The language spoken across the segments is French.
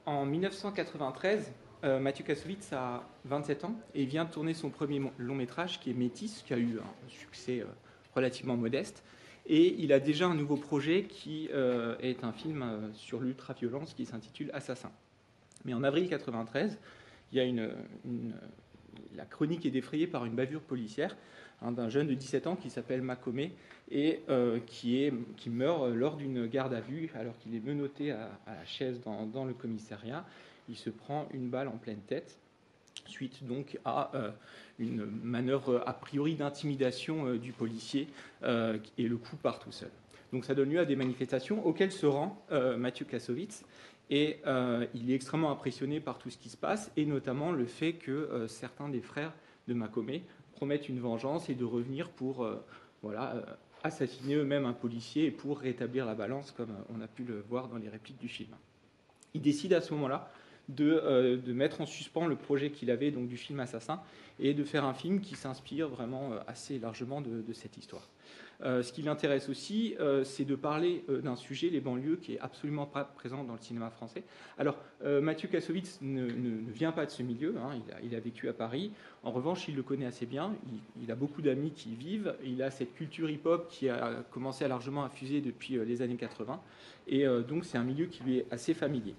En 1993, Mathieu Kassovitz a 27 ans et vient de tourner son premier long métrage qui est Métis, qui a eu un succès relativement modeste. Et il a déjà un nouveau projet qui est un film sur l'ultra-violence qui s'intitule Assassin. Mais en avril 1993, il y a la chronique est défrayée par une bavure policière d'un jeune de 17 ans qui s'appelle Makome et qui meurt lors d'une garde à vue alors qu'il est menotté à la chaise dans le commissariat. Il se prend une balle en pleine tête, suite donc à une manœuvre a priori d'intimidation du policier et le coup part tout seul. Donc ça donne lieu à des manifestations auxquelles se rend Mathieu Kassovitz. Et il est extrêmement impressionné par tout ce qui se passe, et notamment le fait que certains des frères de Makome promettent une vengeance et de revenir pour assassiner eux-mêmes un policier et pour rétablir la balance, comme on a pu le voir dans les répliques du film. Il décide à ce moment-là de mettre en suspens le projet qu'il avait donc du film Assassin et de faire un film qui s'inspire vraiment assez largement de cette histoire. Ce qui l'intéresse aussi, c'est de parler d'un sujet, les banlieues, qui est absolument pas présent dans le cinéma français. Alors, Mathieu Kassovitz ne vient pas de ce milieu, hein, il a vécu à Paris. En revanche, il le connaît assez bien, il a beaucoup d'amis qui y vivent, il a cette culture hip-hop qui a commencé à largement infuser depuis les années 80, et donc c'est un milieu qui lui est assez familier.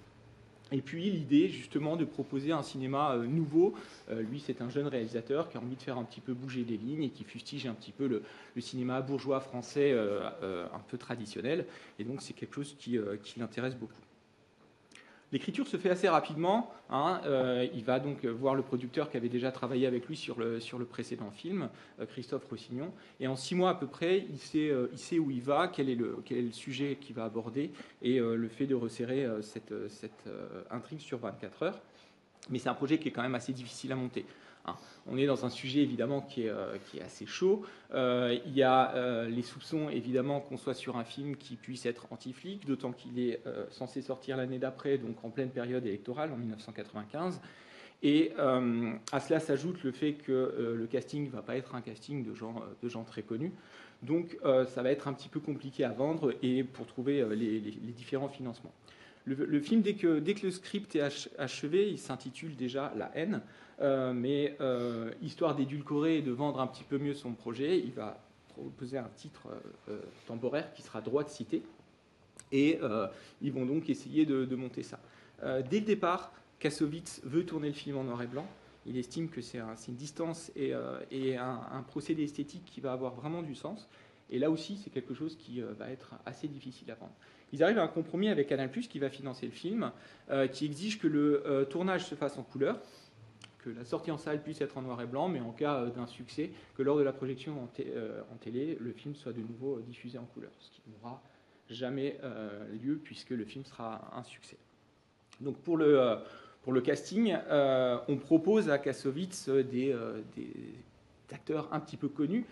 Et puis l'idée justement de proposer un cinéma nouveau, lui c'est un jeune réalisateur qui a envie de faire un petit peu bouger les lignes et qui fustige un petit peu le cinéma bourgeois français un peu traditionnel, et donc c'est quelque chose qui l'intéresse beaucoup. L'écriture se fait assez rapidement, hein, il va donc voir le producteur qui avait déjà travaillé avec lui sur le précédent film, Christophe Rossignon, et en 6 mois à peu près, il sait où il va, quel est le sujet qu'il va aborder, et le fait de resserrer cette intrigue sur 24 heures. Mais c'est un projet qui est quand même assez difficile à monter. Hein. On est dans un sujet évidemment qui est assez chaud. Il y a les soupçons évidemment qu'on soit sur un film qui puisse être anti-flic, d'autant qu'il est censé sortir l'année d'après, donc en pleine période électorale, en 1995. Et à cela s'ajoute le fait que le casting ne va pas être un casting de gens très connus. Donc ça va être un petit peu compliqué à vendre et pour trouver les différents financements. Le film, dès que le script est achevé, il s'intitule déjà La haine, mais histoire d'édulcorer et de vendre un petit peu mieux son projet, il va proposer un titre temporaire qui sera droit de cité, et ils vont donc essayer de monter ça. Dès le départ, Kassovitz veut tourner le film en noir et blanc. Il estime que c'est une distance et un procédé esthétique qui va avoir vraiment du sens. Et là aussi, c'est quelque chose qui va être assez difficile à vendre. Ils arrivent à un compromis avec Canal+, qui va financer le film, qui exige que le tournage se fasse en couleur, que la sortie en salle puisse être en noir et blanc, mais en cas d'un succès, que lors de la projection en télé, le film soit de nouveau diffusé en couleur, ce qui n'aura jamais lieu puisque le film sera un succès. Donc pour le casting, on propose à Kassovitz des acteurs un petit peu connus,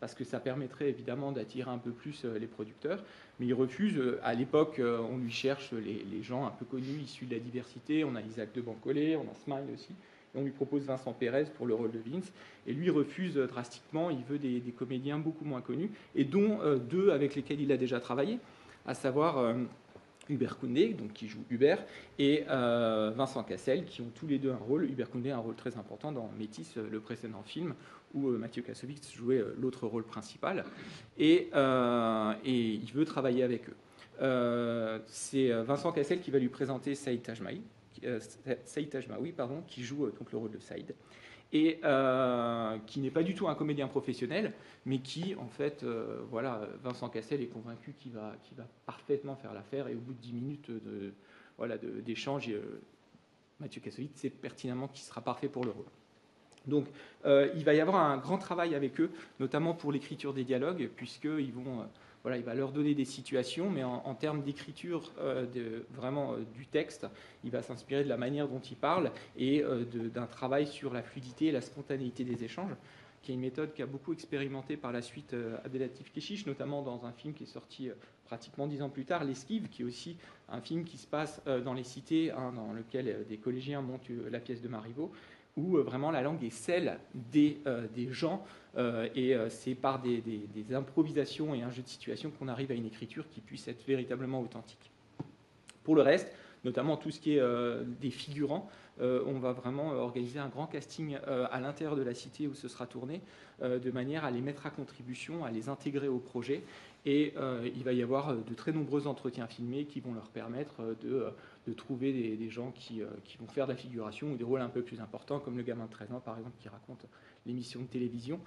parce que ça permettrait évidemment d'attirer un peu plus les producteurs, mais il refuse. À l'époque, on lui cherche les gens un peu connus, issus de la diversité. On a Isaac de Bancolé, on a Smile aussi, et on lui propose Vincent Pérez pour le rôle de Vince, et lui refuse drastiquement. Il veut des comédiens beaucoup moins connus, et dont 2 avec lesquels il a déjà travaillé, à savoir Hubert Koundé, donc qui joue Hubert, et Vincent Cassel, qui ont tous les deux un rôle. Hubert Koundé a un rôle très important dans Métis, le précédent film, où Mathieu Kassovitz jouait l'autre rôle principal, et il veut travailler avec eux. C'est Vincent Cassel qui va lui présenter Saïd Tajmaoui, qui joue donc le rôle de Saïd, et qui n'est pas du tout un comédien professionnel, mais qui, en fait, Vincent Cassel est convaincu qu'il va parfaitement faire l'affaire, et au bout de 10 minutes d'échange, Mathieu Kassovitz sait pertinemment qu'il sera parfait pour le rôle. Donc il va y avoir un grand travail avec eux, notamment pour l'écriture des dialogues, puisqu'il va leur donner des situations, mais en termes d'écriture du texte, il va s'inspirer de la manière dont il parle et d'un travail sur la fluidité et la spontanéité des échanges, qui est une méthode qu'a beaucoup expérimenté par la suite Abdelatif Kechiche, notamment dans un film qui est sorti pratiquement 10 ans plus tard, L'Esquive, qui est aussi un film qui se passe dans les cités, hein, dans lequel des collégiens montent la pièce de Marivaux, où vraiment la langue est celle des gens, et c'est par des improvisations et un jeu de situation qu'on arrive à une écriture qui puisse être véritablement authentique. Pour le reste, notamment tout ce qui est des figurants. On va vraiment organiser un grand casting à l'intérieur de la cité où ce sera tourné, de manière à les mettre à contribution, à les intégrer au projet. Et il va y avoir de très nombreux entretiens filmés qui vont leur permettre de trouver des gens qui vont faire de la figuration ou des rôles un peu plus importants, comme le gamin de 13 ans, par exemple, qui raconte l'émission de télévision,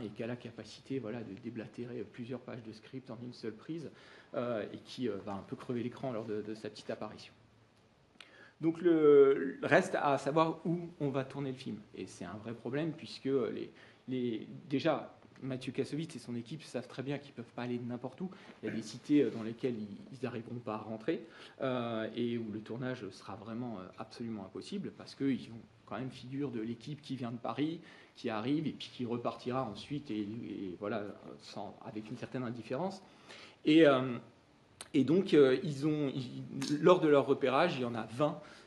et qui a la capacité de déblatérer plusieurs pages de script en une seule prise, et qui va un peu crever l'écran lors de sa petite apparition. Donc le reste à savoir où on va tourner le film. Et c'est un vrai problème, puisque déjà, Mathieu Kassovitz et son équipe savent très bien qu'ils ne peuvent pas aller de n'importe où. Il y a des cités dans lesquelles ils n'arriveront pas à rentrer, et où le tournage sera vraiment absolument impossible, parce qu'ils ont quand même figure de l'équipe qui vient de Paris, qui arrive, et puis qui repartira ensuite, et voilà, avec une certaine indifférence. Et donc, lors de leur repérage, il y en a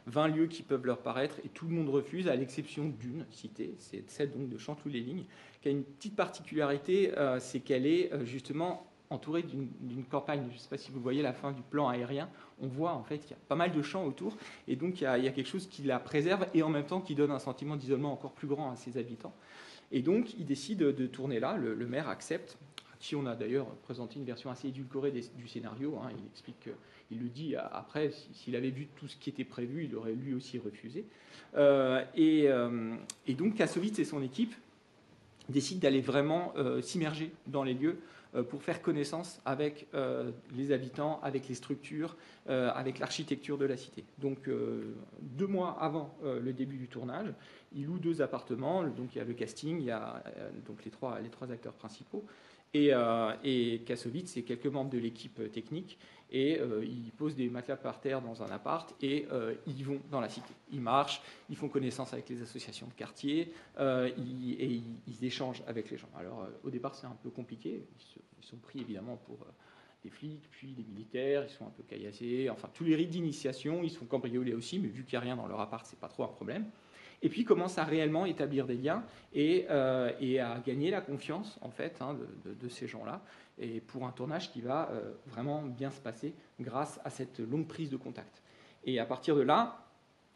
20 lieux qui peuvent leur paraître, et tout le monde refuse, à l'exception d'une cité, c'est celle donc de Chanteloup-les-Lignes, qui a une petite particularité, c'est qu'elle est justement entourée d'une campagne. Je ne sais pas si vous voyez la fin du plan aérien, on voit en fait qu'il y a pas mal de champs autour, et donc il y a quelque chose qui la préserve, et en même temps qui donne un sentiment d'isolement encore plus grand à ses habitants. Et donc, il décide de tourner là, le maire accepte, qui on a d'ailleurs présenté une version assez édulcorée du scénario. Il explique qu'il le dit après, s'il avait vu tout ce qui était prévu, il aurait lui aussi refusé. Et donc Kassovitz et son équipe décident d'aller vraiment s'immerger dans les lieux pour faire connaissance avec les habitants, avec les structures, avec l'architecture de la cité. Donc 2 mois avant le début du tournage, ils louent 2 appartements. Donc il y a le casting, il y a donc les trois acteurs principaux, et Kassovitz et quelques membres de l'équipe technique, et ils posent des matelas par terre dans un appart, et ils vont dans la cité. Ils marchent, ils font connaissance avec les associations de quartier, et ils échangent avec les gens. Alors au départ c'est un peu compliqué, ils sont pris évidemment pour des flics, puis des militaires, ils sont un peu caillassés, enfin tous les rites d'initiation, ils sont cambriolés aussi, mais vu qu'il n'y a rien dans leur appart, c'est pas trop un problème. Et puis commence à réellement établir des liens et à gagner la confiance en fait de ces gens-là, et pour un tournage qui va vraiment bien se passer grâce à cette longue prise de contact. Et à partir de là,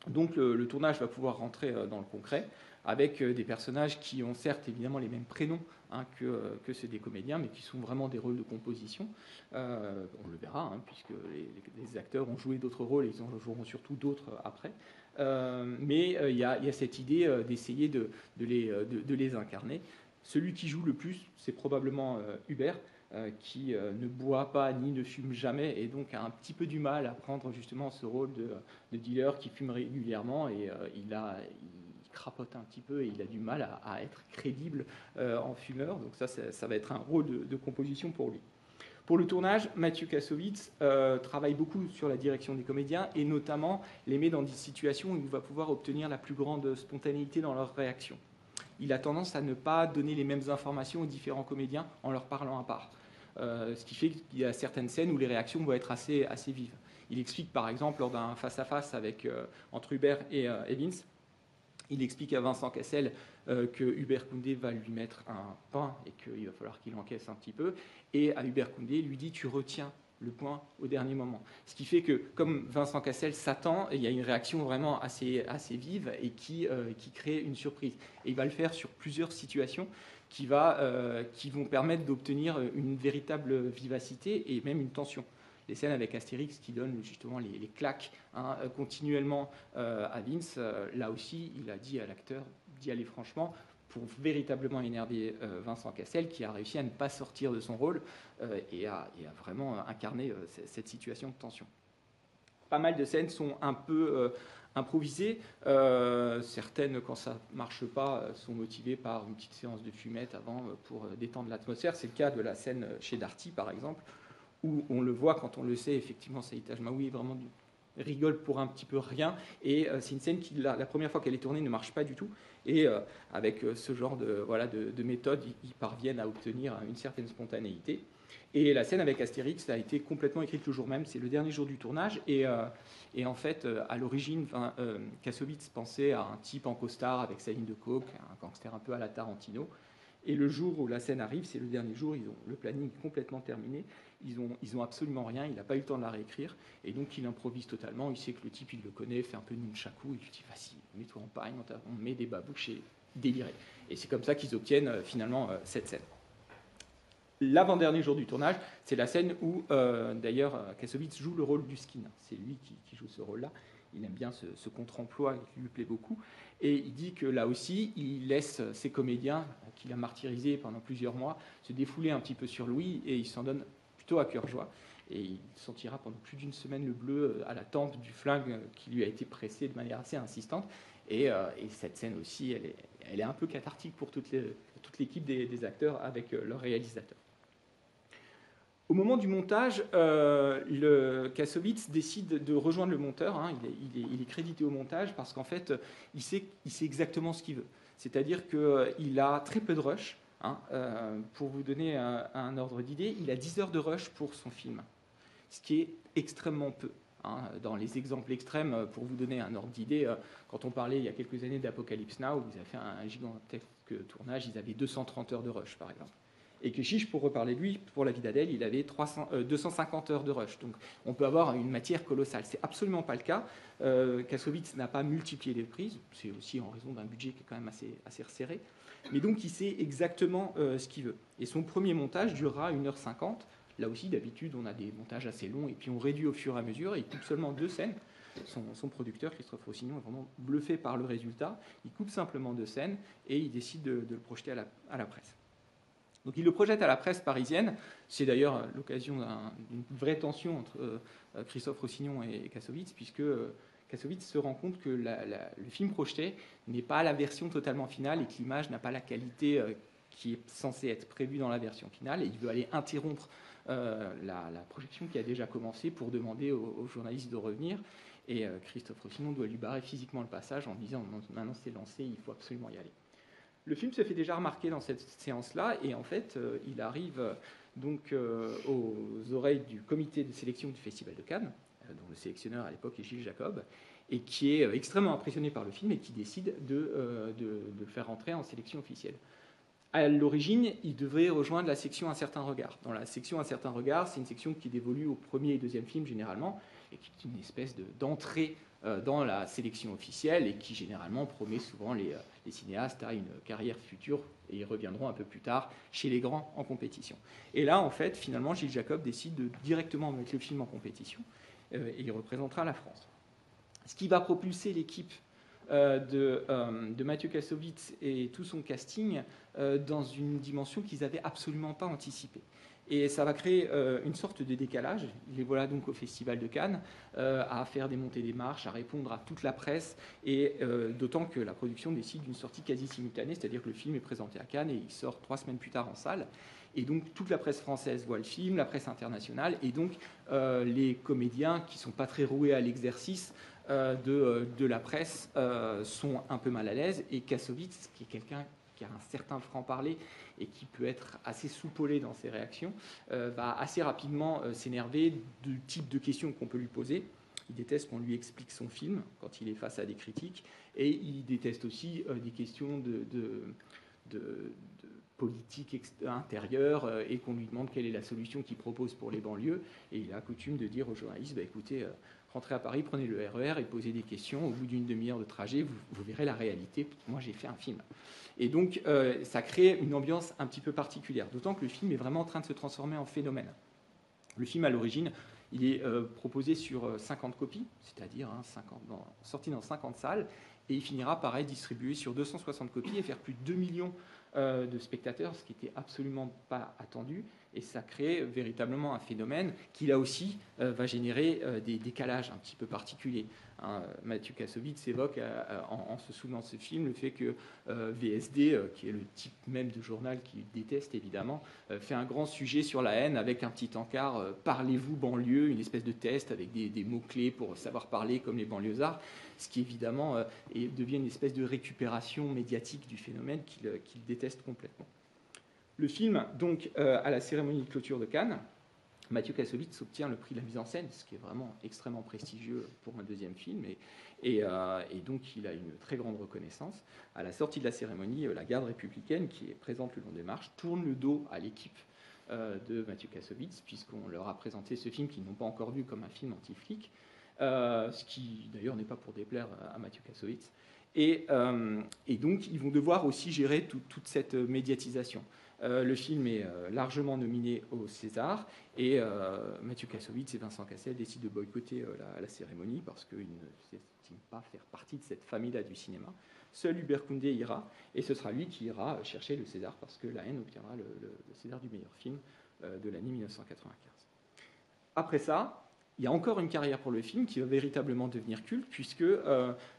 donc le tournage va pouvoir rentrer dans le concret, avec des personnages qui ont certes évidemment les mêmes prénoms que ceux des comédiens, mais qui sont vraiment des rôles de composition. On le verra, puisque les acteurs ont joué d'autres rôles, et ils en joueront surtout d'autres après. Mais il y a cette idée d'essayer de les incarner. Celui qui joue le plus, c'est probablement Hubert, qui ne boit pas ni ne fume jamais, et donc a un petit peu du mal à prendre justement ce rôle de dealer qui fume régulièrement, et il crapote un petit peu, et il a du mal à être crédible en fumeur. Donc ça va être un rôle de composition pour lui. Pour le tournage, Mathieu Kassovitz travaille beaucoup sur la direction des comédiens, et notamment les met dans des situations où il va pouvoir obtenir la plus grande spontanéité dans leurs réactions. Il a tendance à ne pas donner les mêmes informations aux différents comédiens en leur parlant à part. Ce qui fait qu'il y a certaines scènes où les réactions vont être assez vives. Il explique par exemple lors d'un face-à-face entre Hubert et Vince, il explique à Vincent Cassel que Hubert Koundé va lui mettre un pain et qu'il va falloir qu'il encaisse un petit peu. Et à Hubert Koundé, il lui dit « tu retiens le point au dernier moment ». Ce qui fait que, comme Vincent Cassel s'attend, il y a une réaction vraiment assez vive et qui crée une surprise. Et il va le faire sur plusieurs situations qui vont permettre d'obtenir une véritable vivacité et même une tension. Les scènes avec Astérix qui donnent justement les claques continuellement à Vince, là aussi, il a dit à l'acteur d'y aller franchement pour véritablement énerver Vincent Cassel, qui a réussi à ne pas sortir de son rôle et à vraiment incarner cette situation de tension. Pas mal de scènes sont un peu improvisées. Certaines, quand ça ne marche pas, sont motivées par une petite séance de fumette avant pour détendre l'atmosphère. C'est le cas de la scène chez Darty, par exemple, où on le voit quand on le sait, effectivement, Saïd Tajmaoui vraiment rigole pour un petit peu rien, et c'est une scène qui, la première fois qu'elle est tournée, ne marche pas du tout, et avec ce genre de méthode, ils parviennent à obtenir une certaine spontanéité. Et la scène avec Astérix a été complètement écrite le jour même, c'est le dernier jour du tournage, et en fait, à l'origine, Kassovitz pensait à un type en costard avec sa ligne de coke, un gangster un peu à la Tarantino. Et le jour où la scène arrive, c'est le dernier jour, ils ont le planning complètement terminé. ils ont absolument rien, il n'a pas eu le temps de la réécrire, et donc il improvise totalement, il sait que le type, il le connaît, fait un peu de nunchaku, il lui dit, vas-y, mets-toi en paille, on met des babouches et déliré. Et c'est comme ça qu'ils obtiennent finalement cette scène. L'avant-dernier jour du tournage, c'est la scène où, d'ailleurs, Kassovitz joue le rôle du skin. C'est lui qui joue ce rôle-là. Il aime bien ce contre-emploi qui lui plaît beaucoup. Et il dit que là aussi, il laisse ses comédiens, qu'il a martyrisés pendant plusieurs mois, se défouler un petit peu sur lui, et il s'en donne plutôt à cœur joie. Et il sentira pendant plus d'une semaine le bleu à la tempe du flingue qui lui a été pressé de manière assez insistante. Et cette scène aussi, elle est un peu cathartique pour toute l'équipe des acteurs avec leur réalisateur. Au moment du montage, Kassovitz décide de rejoindre le monteur. Hein. Il est crédité au montage parce qu'en fait, il sait exactement ce qu'il veut. C'est-à-dire qu'il a très peu de rush. Hein. Pour vous donner un ordre d'idée, il a 10 heures de rush pour son film, ce qui est extrêmement peu. Hein. Dans les exemples extrêmes, pour vous donner un ordre d'idée, quand on parlait il y a quelques années d'Apocalypse Now, vous avez fait un gigantesque tournage, ils avaient 230 heures de rush, par exemple. Et que Chiche, pour reparler de lui, pour La vie d'Adèle, il avait 250 heures de rush. Donc on peut avoir une matière colossale. C'est absolument pas le cas. Kassovitz n'a pas multiplié les prises. C'est aussi en raison d'un budget qui est quand même assez resserré. Mais donc il sait exactement ce qu'il veut. Et son premier montage durera 1h50. Là aussi, d'habitude, on a des montages assez longs et puis on réduit au fur et à mesure. Et il coupe seulement 2 scènes. Son producteur, Christophe Rossignol, est vraiment bluffé par le résultat. Il coupe simplement 2 scènes et il décide de le projeter à la presse. Donc il le projette à la presse parisienne. C'est d'ailleurs l'occasion d'une vraie tension entre Christophe Rossignol et Kassovitz, puisque Kassovitz se rend compte que le film projeté n'est pas la version totalement finale et que l'image n'a pas la qualité qui est censée être prévue dans la version finale. Et il veut aller interrompre la projection qui a déjà commencé pour demander aux journalistes de revenir. Et Christophe Rossignol doit lui barrer physiquement le passage en disant « Maintenant c'est lancé, il faut absolument y aller ». Le film se fait déjà remarquer dans cette séance-là, et en fait, il arrive donc aux oreilles du comité de sélection du Festival de Cannes, dont le sélectionneur à l'époque est Gilles Jacob, et qui est extrêmement impressionné par le film et qui décide de le faire rentrer en sélection officielle. À l'origine, il devrait rejoindre la section Un certain regard. Dans la section Un certain regard, c'est une section qui est dévolue au premier et deuxième film généralement, et qui est une espèce d'entrée dans la sélection officielle et qui généralement promet souvent les cinéastes à une carrière future, et ils reviendront un peu plus tard chez les grands en compétition. Et là, en fait, finalement, Gilles Jacob décide de directement mettre le film en compétition, et il représentera la France. Ce qui va propulser l'équipe de Mathieu Kassovitz et tout son casting dans une dimension qu'ils n'avaient absolument pas anticipée. Et ça va créer une sorte de décalage. Les voilà donc au Festival de Cannes, à faire des montées des marches, à répondre à toute la presse, et d'autant que la production décide d'une sortie quasi simultanée, c'est-à-dire que le film est présenté à Cannes et il sort 3 semaines plus tard en salle. Et donc toute la presse française voit le film, la presse internationale, et donc les comédiens qui ne sont pas très roués à l'exercice de la presse sont un peu mal à l'aise, et Kassovitz, qui est quelqu'un qui a un certain franc-parler et qui peut être assez soupolé dans ses réactions, va assez rapidement s'énerver du type de questions qu'on peut lui poser. Il déteste qu'on lui explique son film quand il est face à des critiques, et il déteste aussi des questions de politique intérieure et qu'on lui demande quelle est la solution qu'il propose pour les banlieues. Et il a coutume de dire aux journalistes, écoutez, rentrez à Paris, prenez le RER et posez des questions. Au bout d'une demi-heure de trajet, vous verrez la réalité. Moi, j'ai fait un film. Et donc, ça crée une ambiance un petit peu particulière, d'autant que le film est vraiment en train de se transformer en phénomène. Le film, à l'origine, il est proposé sur 50 copies, c'est-à-dire sorti dans 50 salles, et il finira par être distribué sur 260 copies et faire plus de 2 millions de spectateurs, ce qui n'était absolument pas attendu. Et ça crée véritablement un phénomène qui, là aussi, va générer des décalages un petit peu particuliers. Mathieu Kassovitz évoque, en se souvenant de ce film, le fait que VSD, qui est le type même de journal qu'il déteste évidemment, fait un grand sujet sur la haine avec un petit encart « Parlez-vous banlieue », une espèce de test avec des mots-clés pour savoir parler comme les banlieusards, ce qui évidemment devient une espèce de récupération médiatique du phénomène qu'il déteste complètement. Le film, donc, à la cérémonie de clôture de Cannes, Mathieu Kassovitz obtient le prix de la mise en scène, ce qui est vraiment extrêmement prestigieux pour un deuxième film, et donc il a une très grande reconnaissance. À la sortie de la cérémonie, la garde républicaine, qui est présente le long des marches, tourne le dos à l'équipe de Mathieu Kassovitz, puisqu'on leur a présenté ce film qu'ils n'ont pas encore vu comme un film anti-flic, ce qui d'ailleurs n'est pas pour déplaire à Mathieu Kassovitz. Et donc, ils vont devoir aussi gérer toute cette médiatisation. Le film est largement nominé au César, et Mathieu Kassovitz et Vincent Cassel décident de boycotter la cérémonie parce qu'ils ne s'estiment pas faire partie de cette famille-là du cinéma. Seul Hubert Koundé ira, et ce sera lui qui ira chercher le César, parce que La haine obtiendra le César du meilleur film de l'année 1995. Après ça, il y a encore une carrière pour le film qui va véritablement devenir culte, puisque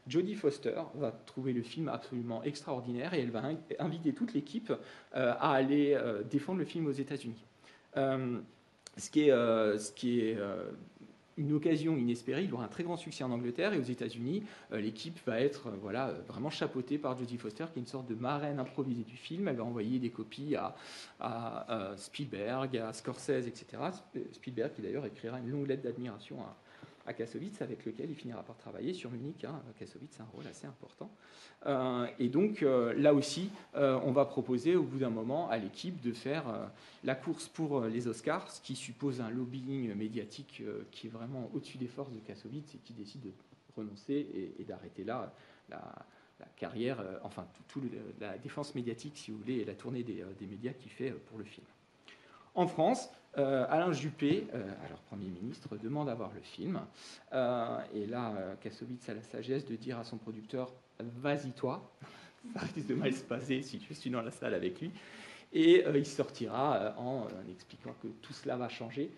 Jodie Foster va trouver le film absolument extraordinaire, et elle va inviter toute l'équipe à aller défendre le film aux États-Unis. Ce qui est une occasion inespérée. Il aura un très grand succès en Angleterre, et aux États-Unis, l'équipe va être vraiment chapeautée par Jodie Foster, qui est une sorte de marraine improvisée du film. Elle va envoyer des copies à Spielberg, à Scorsese, etc. Spielberg, qui d'ailleurs écrira une longue lettre d'admiration à Kassovitz, avec lequel il finira par travailler sur Munich. Kassovitz a un rôle assez important. Et donc, là aussi, on va proposer au bout d'un moment à l'équipe de faire la course pour les Oscars, ce qui suppose un lobbying médiatique qui est vraiment au-dessus des forces de Kassovitz, et qui décide de renoncer et d'arrêter là la carrière, la défense médiatique, si vous voulez, et la tournée des médias qu'il fait pour le film. En France, Alain Juppé, alors Premier ministre, demande à voir le film. Et là, Kassovitz a la sagesse de dire à son producteur « Vas-y toi », ça risque de mal se passer si je suis dans la salle avec lui. Et il sortira en expliquant que tout cela va changer.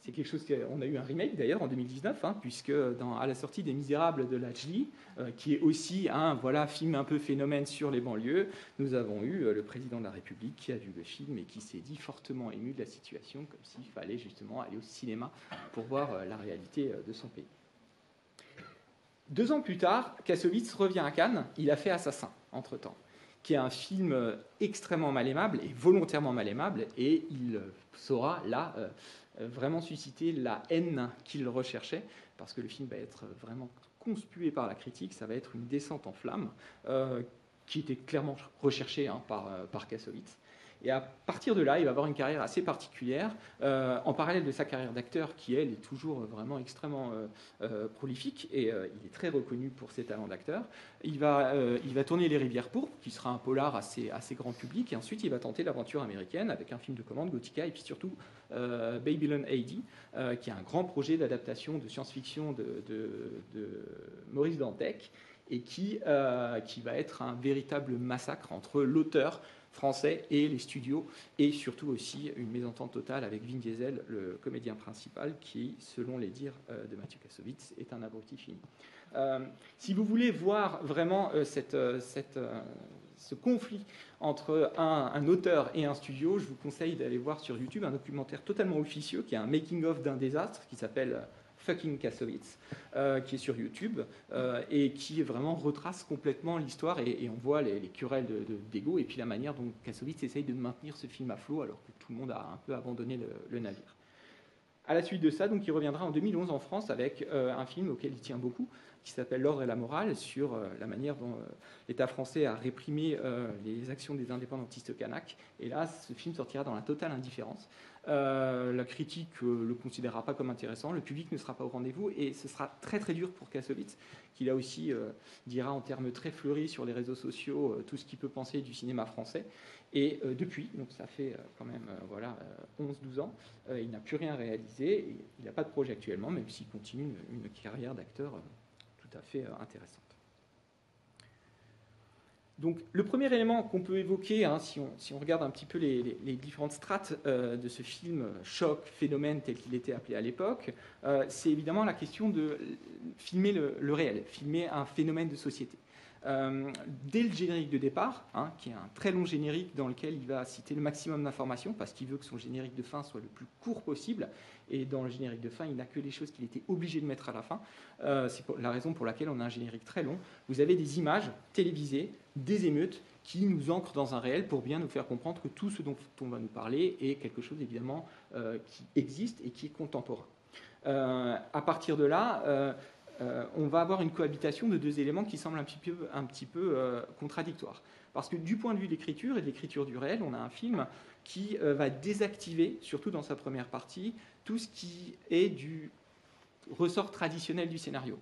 C'est quelque chose qu'on a eu un remake d'ailleurs en 2019, puisque à la sortie des Misérables de Lajli, qui est aussi un film un peu phénomène sur les banlieues, nous avons eu le président de la République qui a vu le film et qui s'est dit fortement ému de la situation, comme s'il fallait justement aller au cinéma pour voir la réalité de son pays. 2 ans plus tard, Kassovitz revient à Cannes. Il a fait Assassin entre-temps, qui est un film extrêmement mal aimable, et volontairement mal aimable, et il saura là vraiment susciter la haine qu'il recherchait, parce que le film va être vraiment conspué par la critique. Ça va être une descente en flammes qui était clairement recherchée par Kassovitz. Et à partir de là, il va avoir une carrière assez particulière, en parallèle de sa carrière d'acteur, qui, elle, est toujours vraiment extrêmement prolifique, et il est très reconnu pour ses talents d'acteur. Il va tourner Les Rivières pourpres, qui sera un polar assez grand public, et ensuite il va tenter l'aventure américaine avec un film de commande, Gothica, et puis surtout Babylon AD, qui est un grand projet d'adaptation de science-fiction de Maurice Dantec, et qui va être un véritable massacre entre l'auteur français et les studios, et surtout aussi une mésentente totale avec Vin Diesel, le comédien principal, qui, selon les dires de Mathieu Kassovitz, est un abruti fini. Si vous voulez voir vraiment ce conflit entre un auteur et un studio, je vous conseille d'aller voir sur YouTube un documentaire totalement officieux, qui est un making-of d'un désastre, qui s'appelle Fucking Kassovitz, qui est sur YouTube, et qui vraiment retrace complètement l'histoire, et on voit les querelles d'ego, et puis la manière dont Kassovitz essaye de maintenir ce film à flot alors que tout le monde a un peu abandonné le navire. À la suite de ça, donc, il reviendra en 2011 en France avec un film auquel il tient beaucoup, qui s'appelle L'ordre et la morale, sur la manière dont l'État français a réprimé les actions des indépendantistes kanaks. Et là, ce film sortira dans la totale indifférence. La critique ne le considérera pas comme intéressant, le public ne sera pas au rendez-vous, et ce sera très très dur pour Kassovitz, qui là aussi dira en termes très fleuris sur les réseaux sociaux tout ce qu'il peut penser du cinéma français. Et depuis, donc ça fait quand même 11-12 ans, il n'a plus rien réalisé, et il n'a pas de projet actuellement, même s'il continue une carrière d'acteur tout à fait intéressante. Donc le premier élément qu'on peut évoquer, si on regarde un petit peu les différentes strates de ce film choc, phénomène tel qu'il était appelé à l'époque, c'est évidemment la question de filmer le réel, filmer un phénomène de société. Dès le générique de départ, qui est un très long générique dans lequel il va citer le maximum d'informations parce qu'il veut que son générique de fin soit le plus court possible, et dans le générique de fin, il n'a que les choses qu'il était obligé de mettre à la fin. C'est la raison pour laquelle on a un générique très long. Vous avez des images télévisées, des émeutes qui nous ancrent dans un réel pour bien nous faire comprendre que tout ce dont on va nous parler est quelque chose évidemment qui existe et qui est contemporain. À partir de là, on va avoir une cohabitation de deux éléments qui semblent un petit peu contradictoires. Parce que du point de vue de l'écriture et de l'écriture du réel, on a un film qui va désactiver, surtout dans sa première partie, tout ce qui est du ressort traditionnel du scénario.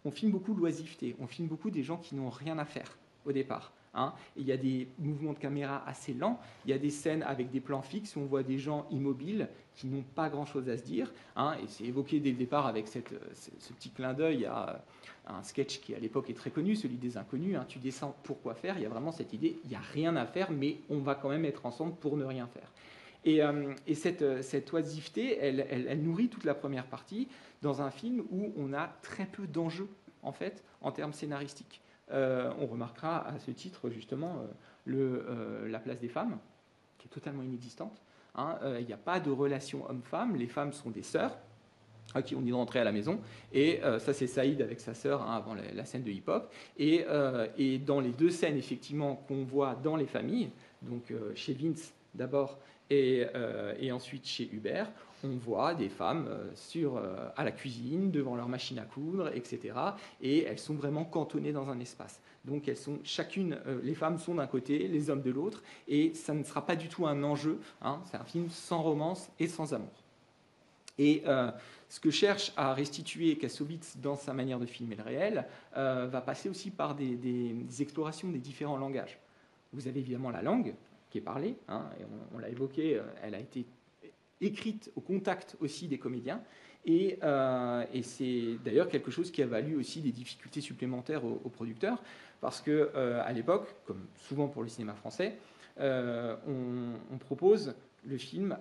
On filme beaucoup l'oisiveté, on filme beaucoup des gens qui n'ont rien à faire au départ. Hein. Il y a des mouvements de caméra assez lents, il y a des scènes avec des plans fixes où on voit des gens immobiles qui n'ont pas grand-chose à se dire. Hein, et c'est évoqué dès le départ avec ce petit clin d'œil à un sketch qui à l'époque est très connu, celui des inconnus. Hein, tu descends pour quoi faire? Il y a vraiment cette idée, il n'y a rien à faire, mais on va quand même être ensemble pour ne rien faire. Et cette oisiveté, elle nourrit toute la première partie dans un film où on a très peu d'enjeux en fait en termes scénaristiques. On remarquera à ce titre justement la place des femmes, qui est totalement inexistante. Hein. Il n'y a pas de relation homme-femme, les femmes sont des sœurs à qui on dit de rentrer à la maison, et ça c'est Saïd avec sa sœur hein, avant la scène de hip-hop, et dans les deux scènes effectivement qu'on voit dans les familles, donc chez Vince d'abord, et ensuite chez Hubert, on voit des femmes à la cuisine, devant leur machine à coudre, etc. Et elles sont vraiment cantonnées dans un espace. Donc elles sont chacune, les femmes sont d'un côté, les hommes de l'autre, et ça ne sera pas du tout un enjeu. Hein, c'est un film sans romance et sans amour. Et ce que cherche à restituer Kassovitz dans sa manière de filmer le réel va passer aussi par des explorations des différents langages. Vous avez évidemment la langue qui est parlée, hein, et on l'a évoqué, elle a été écrite au contact aussi des comédiens, et c'est d'ailleurs quelque chose qui a valu aussi des difficultés supplémentaires aux producteurs, parce qu'à l'époque, comme souvent pour le cinéma français, on propose le film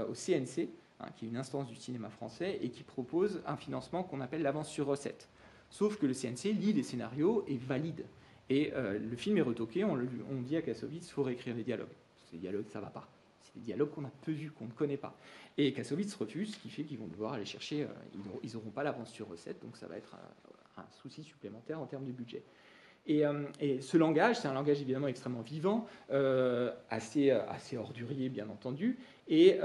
au CNC, hein, qui est une instance du cinéma français, et qui propose un financement qu'on appelle l'avance sur recette. Sauf que le CNC lit les scénarios et valide. Et le film est retoqué, on dit à Kassovitz, il faut réécrire les dialogues. Ces dialogues, ça ne va pas. C'est des dialogues qu'on a peu vus, qu'on ne connaît pas. Et Kassovitz refuse, ce qui fait qu'ils vont devoir aller chercher, ils n'auront pas l'avance sur recette, donc ça va être un souci supplémentaire en termes de budget. Et ce langage, c'est un langage évidemment extrêmement vivant, assez ordurier bien entendu, et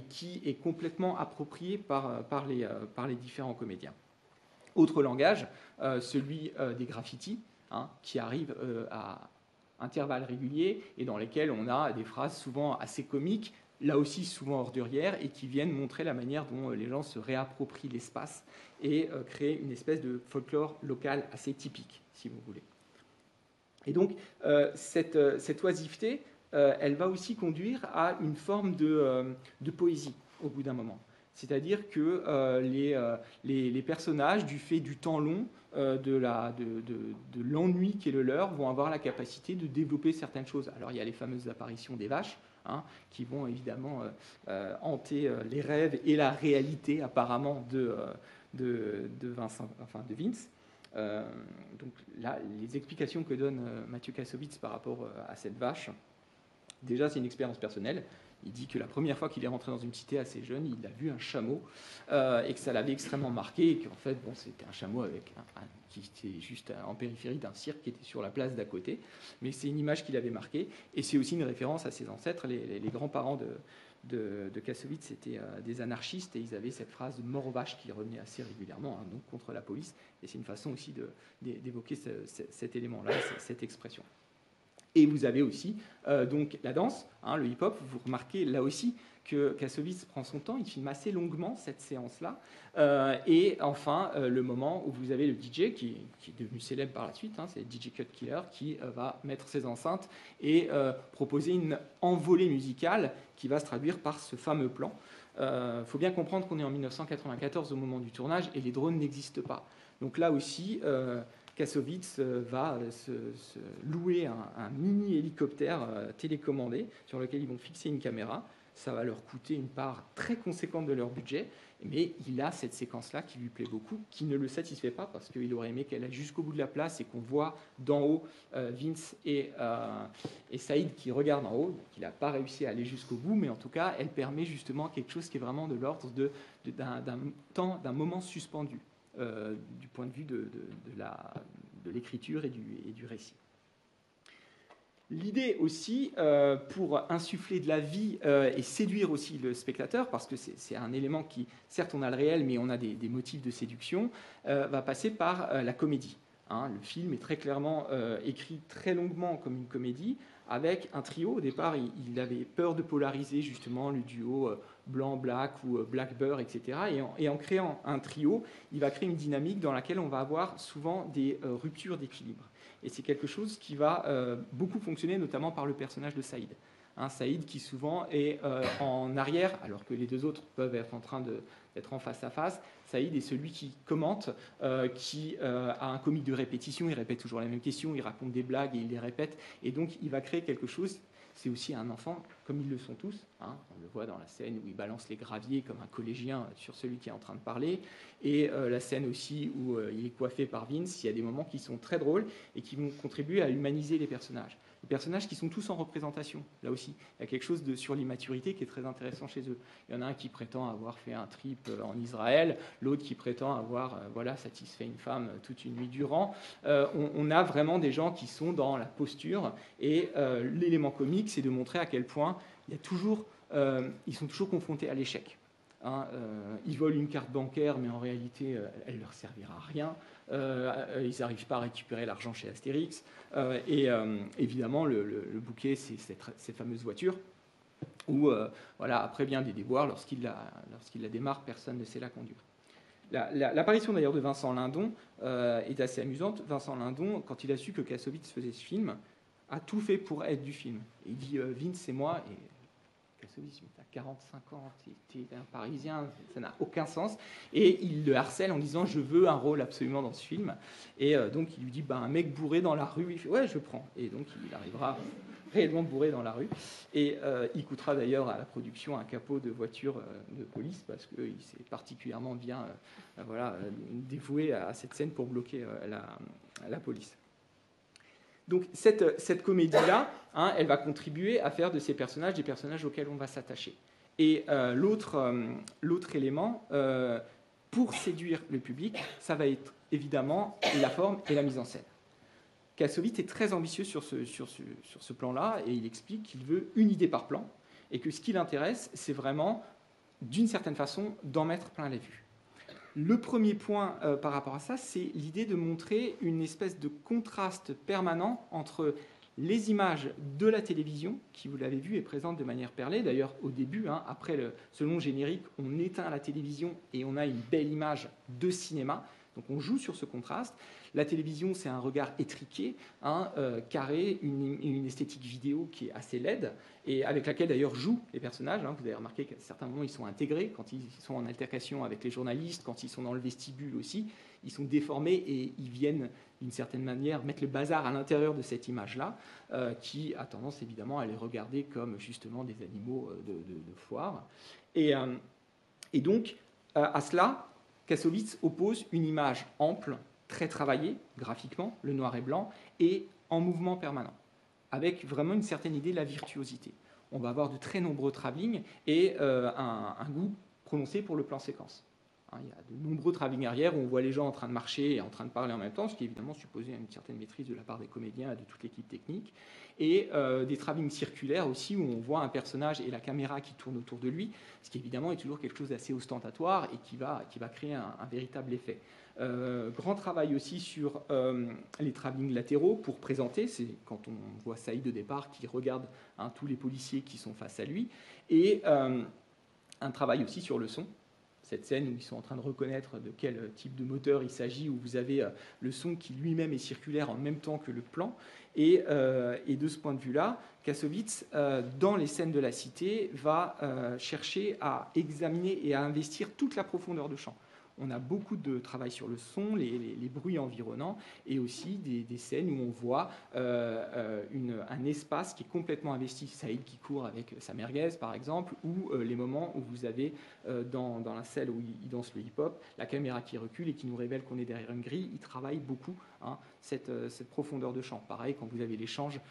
qui est complètement approprié par les différents comédiens. Autre langage, celui des graffitis, hein, qui arrivent à intervalles réguliers et dans lesquels on a des phrases souvent assez comiques, là aussi souvent ordurières, et qui viennent montrer la manière dont les gens se réapproprient l'espace et créent une espèce de folklore local assez typique, si vous voulez. Et donc, cette oisiveté, elle va aussi conduire à une forme de poésie au bout d'un moment. C'est-à-dire que les personnages, du fait du temps long, de l'ennui qui est le leur, vont avoir la capacité de développer certaines choses. Alors il y a les fameuses apparitions des vaches, hein, qui vont évidemment hanter les rêves et la réalité apparemment de Vince. Donc là, les explications que donne Mathieu Kassovitz par rapport à cette vache, déjà c'est une expérience personnelle. Il dit que la première fois qu'il est rentré dans une cité assez jeune, il a vu un chameau et que ça l'avait extrêmement marqué, et qu'en fait, bon, c'était un chameau qui était juste en périphérie d'un cirque qui était sur la place d'à côté, mais c'est une image qui l'avait marqué, et c'est aussi une référence à ses ancêtres. Les grands-parents de Kassovitz étaient des anarchistes, et ils avaient cette phrase de mort aux vaches qui revenait assez régulièrement, hein, donc contre la police, et c'est une façon aussi d'évoquer cet élément-là, cette expression. Et vous avez aussi donc la danse, hein, le hip-hop. Vous remarquez là aussi que Kassovitz prend son temps, il filme assez longuement cette séance-là. Et enfin, le moment où vous avez le DJ, qui est devenu célèbre par la suite, hein, c'est DJ Cut Killer, qui va mettre ses enceintes et proposer une envolée musicale qui va se traduire par ce fameux plan. Faut bien comprendre qu'on est en 1994 au moment du tournage et les drones n'existent pas. Donc là aussi, Kassovitz va se louer un mini-hélicoptère télécommandé sur lequel ils vont fixer une caméra. Ça va leur coûter une part très conséquente de leur budget, mais il a cette séquence-là qui lui plaît beaucoup, qui ne le satisfait pas parce qu'il aurait aimé qu'elle aille jusqu'au bout de la place et qu'on voit d'en haut Vince et Saïd qui regardent en haut. Donc il n'a pas réussi à aller jusqu'au bout, mais en tout cas, elle permet justement quelque chose qui est vraiment de l'ordre d'un moment suspendu. Du point de vue de l'écriture et du récit. L'idée aussi, pour insuffler de la vie et séduire aussi le spectateur, parce que c'est un élément qui, certes on a le réel, mais on a des motifs de séduction, va passer par la comédie. Hein. Le film est très clairement écrit très longuement comme une comédie, avec un trio. Au départ, il avait peur de polariser justement le duo blanc-black ou black-beurre, etc. Et en créant un trio, il va créer une dynamique dans laquelle on va avoir souvent des ruptures d'équilibre. Et c'est quelque chose qui va beaucoup fonctionner, notamment par le personnage de Saïd. Hein, Saïd qui souvent est en arrière, alors que les deux autres peuvent être en train d'être en face à face. Saïd est celui qui commente, qui a un comique de répétition, il répète toujours la même question, il raconte des blagues et il les répète. Et donc il va créer quelque chose. C'est aussi un enfant, comme ils le sont tous. Hein. On le voit dans la scène où il balance les graviers comme un collégien sur celui qui est en train de parler. Et la scène aussi où il est coiffé par Vince. Il y a des moments qui sont très drôles et qui vont contribuer à humaniser les personnages. Les personnages qui sont tous en représentation, là aussi. Il y a quelque chose sur l'immaturité qui est très intéressant chez eux. Il y en a un qui prétend avoir fait un trip en Israël, l'autre qui prétend avoir satisfait une femme toute une nuit durant. On a vraiment des gens qui sont dans la posture, et l'élément comique, c'est de montrer à quel point il y a toujours, ils sont toujours confrontés à l'échec. Hein, ils volent une carte bancaire, mais en réalité, elle ne leur servira à rien. Ils n'arrivent pas à récupérer l'argent chez Astérix. Et évidemment, le bouquet, c'est cette fameuse voiture où, après bien des déboires, lorsqu'il la démarre, personne ne sait la conduire. L'apparition d'ailleurs de Vincent Lindon est assez amusante. Vincent Lindon, quand il a su que Kassovitz faisait ce film, a tout fait pour être du film. Et il dit Vince, c'est moi. Et Kassovitz, tu as 45 ans, tu es un Parisien, ça n'a aucun sens. Et il le harcèle en disant je veux un rôle absolument dans ce film. Et donc il lui dit un mec bourré dans la rue. Il fait ouais, je prends. Et donc il arrivera réellement bourré dans la rue. Et il coûtera d'ailleurs à la production un capot de voiture de police parce qu'il s'est particulièrement bien dévoué à cette scène pour bloquer la police. Donc cette comédie-là, hein, elle va contribuer à faire de ces personnages des personnages auxquels on va s'attacher. Et l'autre élément, pour séduire le public, ça va être évidemment la forme et la mise en scène. Kassovitz est très ambitieux sur ce plan-là, et il explique qu'il veut une idée par plan, et que ce qui l'intéresse, c'est vraiment, d'une certaine façon, d'en mettre plein les vues. Le premier point par rapport à ça, c'est l'idée de montrer une espèce de contraste permanent entre les images de la télévision, qui, vous l'avez vu, est présente de manière perlée. D'ailleurs, au début, hein, après ce long générique, on éteint la télévision et on a une belle image de cinéma. Donc on joue sur ce contraste. La télévision, c'est un regard étriqué, hein, carré, une esthétique vidéo qui est assez laide, et avec laquelle d'ailleurs jouent les personnages. Hein. Vous avez remarqué qu'à certains moments, ils sont intégrés, quand ils sont en altercation avec les journalistes, quand ils sont dans le vestibule aussi, ils sont déformés et ils viennent, d'une certaine manière, mettre le bazar à l'intérieur de cette image-là, qui a tendance évidemment à les regarder comme justement des animaux de foire. Et donc, à cela, Kassovitz oppose une image ample, très travaillée graphiquement, le noir et blanc, et en mouvement permanent, avec vraiment une certaine idée de la virtuosité. On va avoir de très nombreux travelling et un goût prononcé pour le plan séquence. Hein, il y a de nombreux travelling arrière où on voit les gens en train de marcher et en train de parler en même temps, ce qui est évidemment supposé une certaine maîtrise de la part des comédiens et de toute l'équipe technique. Et des travelling circulaires aussi où on voit un personnage et la caméra qui tourne autour de lui, ce qui évidemment est toujours quelque chose d'assez ostentatoire et qui va créer un véritable effet. Grand travail aussi sur les travelling latéraux pour présenter, c'est quand on voit Saïd au départ qui regarde tous les policiers qui sont face à lui, et un travail aussi sur le son. Cette scène où ils sont en train de reconnaître de quel type de moteur il s'agit, où vous avez le son qui lui-même est circulaire en même temps que le plan. Et de ce point de vue-là, Kassovitz, dans les scènes de la cité, va chercher à examiner et à investir toute la profondeur de champ. On a beaucoup de travail sur le son, les bruits environnants, et aussi des scènes où on voit un espace qui est complètement investi. Saïd qui court avec sa merguez, par exemple, ou les moments où vous avez, dans la salle où il danse le hip-hop, la caméra qui recule et qui nous révèle qu'on est derrière une grille. Il travaille beaucoup cette profondeur de champ. Pareil, quand vous avez l'échange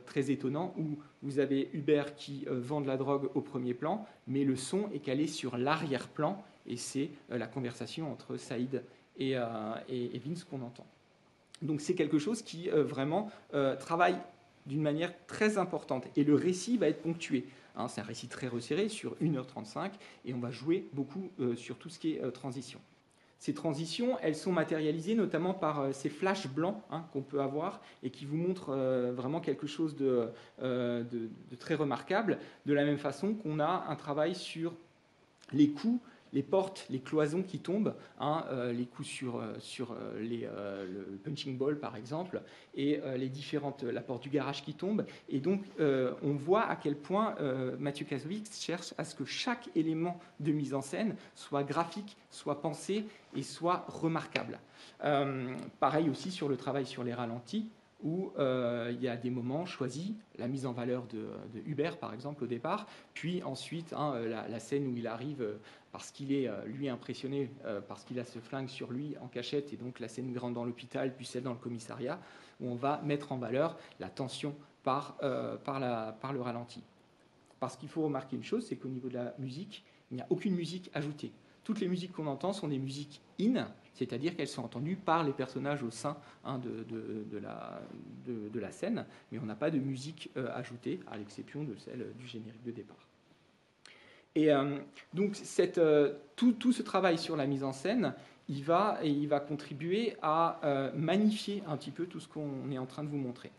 très étonnant où vous avez Hubert qui vend de la drogue au premier plan, mais le son est calé sur l'arrière-plan, et c'est la conversation entre Saïd et Vince qu'on entend. Donc c'est quelque chose qui vraiment travaille d'une manière très importante. Et le récit va être ponctué. Hein, c'est un récit très resserré sur 1h35 et on va jouer beaucoup sur tout ce qui est transition. Ces transitions, elles sont matérialisées notamment par ces flashs blancs qu'on peut avoir et qui vous montrent vraiment quelque chose de très remarquable, de la même façon qu'on a un travail sur les coups, les portes, les cloisons qui tombent, les coups sur le punching ball par exemple, et la porte du garage qui tombe. Et donc on voit à quel point Mathieu Kassovitz cherche à ce que chaque élément de mise en scène soit graphique, soit pensé et soit remarquable. Pareil aussi sur le travail sur les ralentis, où il y a des moments choisis, la mise en valeur de Hubert par exemple au départ, puis ensuite la scène où il arrive parce qu'il est lui impressionné, parce qu'il a ce flingue sur lui en cachette, et donc la scène où il rentre dans l'hôpital, puis celle dans le commissariat, où on va mettre en valeur la tension par le ralenti. Parce qu'il faut remarquer une chose, c'est qu'au niveau de la musique, il n'y a aucune musique ajoutée. Toutes les musiques qu'on entend sont des musiques in, c'est-à-dire qu'elles sont entendues par les personnages au sein de la scène, mais on n'a pas de musique ajoutée, à l'exception de celle du générique de départ. Et donc tout ce travail sur la mise en scène, il va contribuer à magnifier un petit peu tout ce qu'on est en train de vous montrer.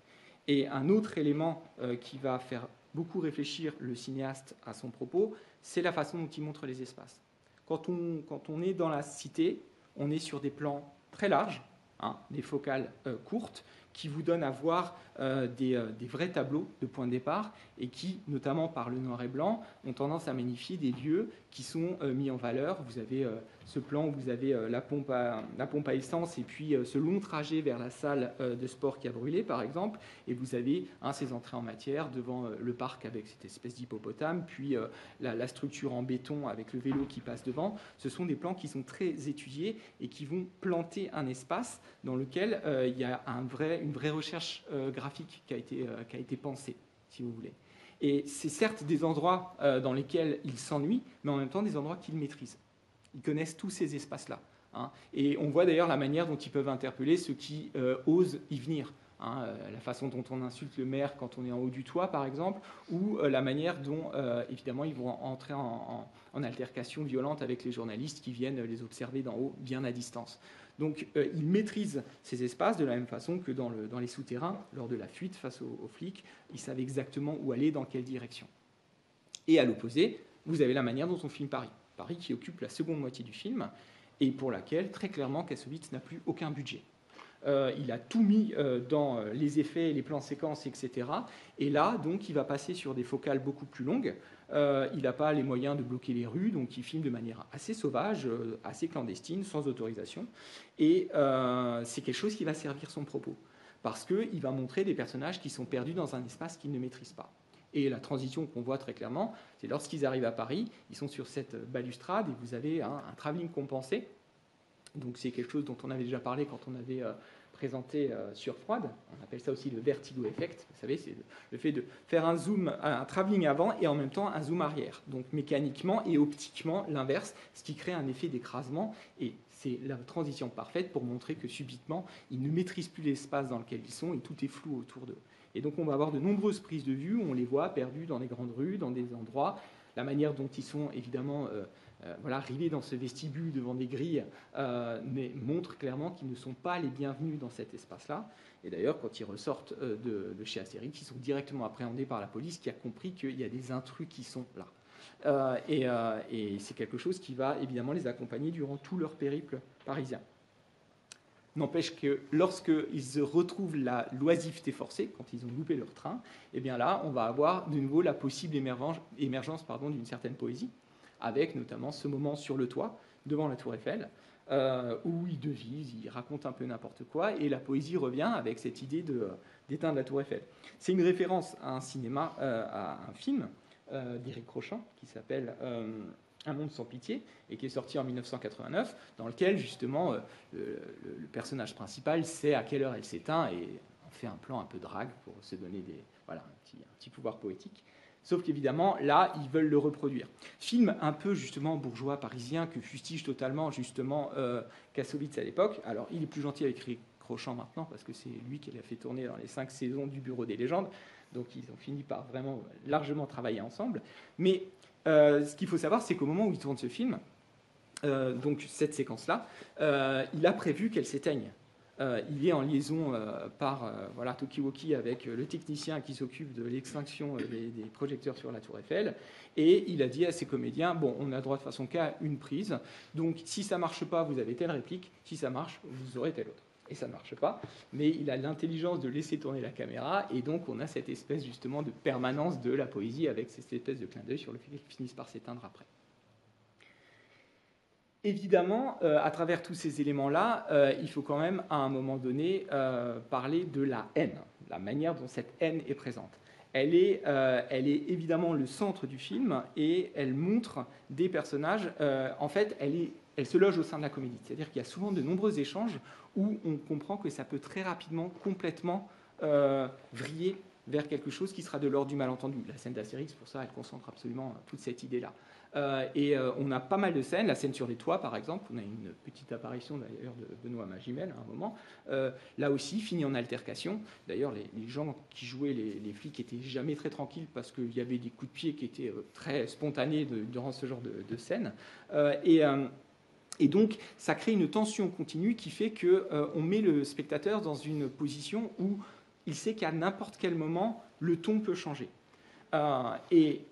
Et un autre élément qui va faire beaucoup réfléchir le cinéaste à son propos, c'est la façon dont il montre les espaces. Quand on est dans la cité, on est sur des plans très larges, des focales courtes, qui vous donnent à voir des vrais tableaux de point de départ et qui, notamment par le noir et blanc, ont tendance à magnifier des lieux qui sont mis en valeur. Vous avez ce plan où vous avez la pompe à essence et puis ce long trajet vers la salle de sport qui a brûlé, par exemple, et vous avez ces entrées en matière devant le parc avec cette espèce d'hippopotame, puis la structure en béton avec le vélo qui passe devant. Ce sont des plans qui sont très étudiés et qui vont planter un espace dans lequel il y a une vraie recherche graphique qui a été pensée, si vous voulez. Et c'est certes des endroits dans lesquels ils s'ennuient, mais en même temps des endroits qu'ils maîtrisent. Ils connaissent tous ces espaces-là. Et on voit d'ailleurs la manière dont ils peuvent interpeller ceux qui osent y venir. La façon dont on insulte le maire quand on est en haut du toit, par exemple, ou la manière dont, évidemment, ils vont entrer en altercation violente avec les journalistes qui viennent les observer d'en haut, bien à distance. Donc, ils maîtrisent ces espaces de la même façon que dans les souterrains, lors de la fuite face aux flics, ils savent exactement où aller, dans quelle direction. Et à l'opposé, vous avez la manière dont on filme Paris. Paris qui occupe la seconde moitié du film, et pour laquelle, très clairement, Kassovitz n'a plus aucun budget. Il a tout mis dans les effets, les plans séquences, etc. Et là, donc, il va passer sur des focales beaucoup plus longues. Il n'a pas les moyens de bloquer les rues, donc il filme de manière assez sauvage, assez clandestine, sans autorisation. Et c'est quelque chose qui va servir son propos, parce qu'il va montrer des personnages qui sont perdus dans un espace qu'ils ne maîtrisent pas. Et la transition qu'on voit très clairement, c'est lorsqu'ils arrivent à Paris, ils sont sur cette balustrade et vous avez un travelling compensé. Donc c'est quelque chose dont on avait déjà parlé quand on avait présenté sur Froide. On appelle ça aussi le vertigo effect. Vous savez, c'est le fait de faire un zoom, un travelling avant et en même temps un zoom arrière. Donc mécaniquement et optiquement l'inverse, ce qui crée un effet d'écrasement. Et c'est la transition parfaite pour montrer que subitement, ils ne maîtrisent plus l'espace dans lequel ils sont et tout est flou autour d'eux. Et donc on va avoir de nombreuses prises de vue où on les voit perdus dans les grandes rues, dans des endroits. La manière dont ils sont évidemment arrivés dans ce vestibule devant des grilles mais montre clairement qu'ils ne sont pas les bienvenus dans cet espace-là. Et d'ailleurs, quand ils ressortent de chez Astérix, ils sont directement appréhendés par la police qui a compris qu'il y a des intrus qui sont là. Et c'est quelque chose qui va évidemment les accompagner durant tout leur périple parisien. N'empêche que lorsqu'ils retrouvent la l'oisiveté forcée, quand ils ont loupé leur train, eh bien là, on va avoir de nouveau la possible émergence d'une certaine poésie, avec notamment ce moment sur le toit, devant la Tour Eiffel, où ils devisent, ils racontent un peu n'importe quoi, et la poésie revient avec cette idée d'éteindre la Tour Eiffel. C'est une référence à un cinéma, à un film d'Éric Rochant, qui s'appelle Un monde sans pitié, et qui est sorti en 1989, dans lequel, justement, le personnage principal sait à quelle heure elle s'éteint, et on fait un plan un peu drague pour se donner un petit pouvoir poétique. Sauf qu'évidemment, là, ils veulent le reproduire. Film un peu, justement, bourgeois parisien, que fustige totalement, justement, Kassovitz à l'époque. Alors, il est plus gentil avec Éric Crochant maintenant, parce que c'est lui qui l'a fait tourner dans les 5 saisons du Bureau des légendes, donc ils ont fini par vraiment largement travailler ensemble. Mais ce qu'il faut savoir, c'est qu'au moment où il tourne ce film, donc cette séquence-là, il a prévu qu'elle s'éteigne. Il est en liaison par talkie-walkie avec le technicien qui s'occupe de l'extinction des projecteurs sur la Tour Eiffel, et il a dit à ses comédiens, bon, on a droit de façon qu'à une prise, donc si ça marche pas, vous avez telle réplique, si ça marche, vous aurez telle autre. Et ça ne marche pas, mais il a l'intelligence de laisser tourner la caméra, et donc on a cette espèce justement de permanence de la poésie avec cette espèce de clin d'œil sur le fait qu'ils finissent par s'éteindre après. Évidemment, à travers tous ces éléments-là, il faut quand même, à un moment donné, parler de la haine, la manière dont cette haine est présente. Elle est évidemment le centre du film, et elle montre des personnages. En fait, elle se loge au sein de la comédie. C'est-à-dire qu'il y a souvent de nombreux échanges où on comprend que ça peut très rapidement, complètement vriller vers quelque chose qui sera de l'ordre du malentendu. La scène d'Astérix, pour ça, elle concentre absolument toute cette idée-là. On a pas mal de scènes, la scène sur les toits par exemple, on a une petite apparition d'ailleurs de Benoît Magimel à un moment, là aussi finit en altercation. D'ailleurs les gens qui jouaient les flics étaient jamais très tranquilles parce qu'il y avait des coups de pied qui étaient très spontanés durant ce genre de scène. Et donc ça crée une tension continue qui fait qu'on met le spectateur dans une position où il sait qu'à n'importe quel moment le ton peut changer. Et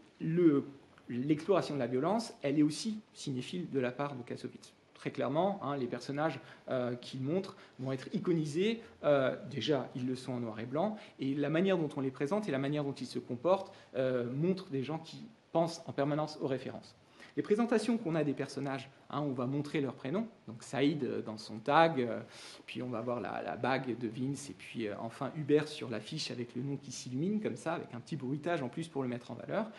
l'exploration de la violence, elle est aussi cinéphile de la part de Kassovitz. Très clairement, les personnages qu'il montre vont être iconisés. Déjà, ils le sont en noir et blanc. Et la manière dont on les présente et la manière dont ils se comportent montrent des gens qui pensent en permanence aux références. Les présentations qu'on a des personnages, on va montrer leur prénom, donc Saïd dans son tag, puis on va voir la bague de Vince, et puis enfin Hubert sur l'affiche avec le nom qui s'illumine comme ça, avec un petit bruitage en plus pour le mettre en valeur.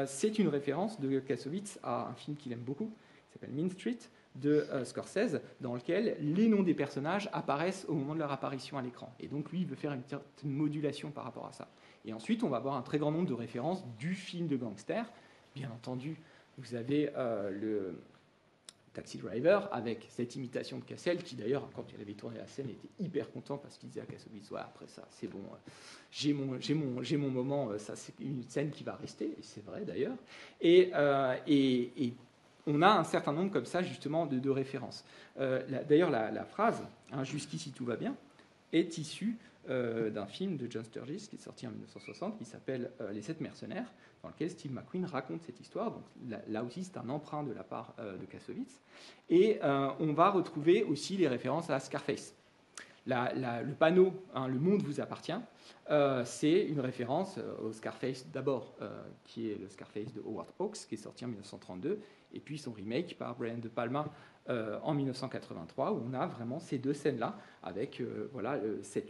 C'est une référence de Kassovitz à un film qu'il aime beaucoup, qui s'appelle Mean Street, de Scorsese, dans lequel les noms des personnages apparaissent au moment de leur apparition à l'écran. Et donc lui, il veut faire une certaine modulation par rapport à ça. Et ensuite, on va avoir un très grand nombre de références du film de gangster, bien entendu. Vous avez le Taxi Driver avec cette imitation de Cassel qui d'ailleurs quand il avait tourné la scène était hyper content parce qu'il disait à Kassovitz après ça c'est bon, j'ai mon moment, ça c'est une scène qui va rester, et c'est vrai d'ailleurs, et on a un certain nombre comme ça justement de références. D'ailleurs la phrase jusqu'ici tout va bien est issue d'un film de John Sturges qui est sorti en 1960 qui s'appelle Les 7 mercenaires, dans lequel Steve McQueen raconte cette histoire. Donc là aussi, c'est un emprunt de la part de Kassovitz. Et on va retrouver aussi les références à Scarface. Le panneau « Le monde vous appartient », c'est une référence au Scarface d'abord, qui est le Scarface de Howard Hawks, qui est sorti en 1932, et puis son remake par Brian De Palma en 1983, où on a vraiment ces deux scènes-là, avec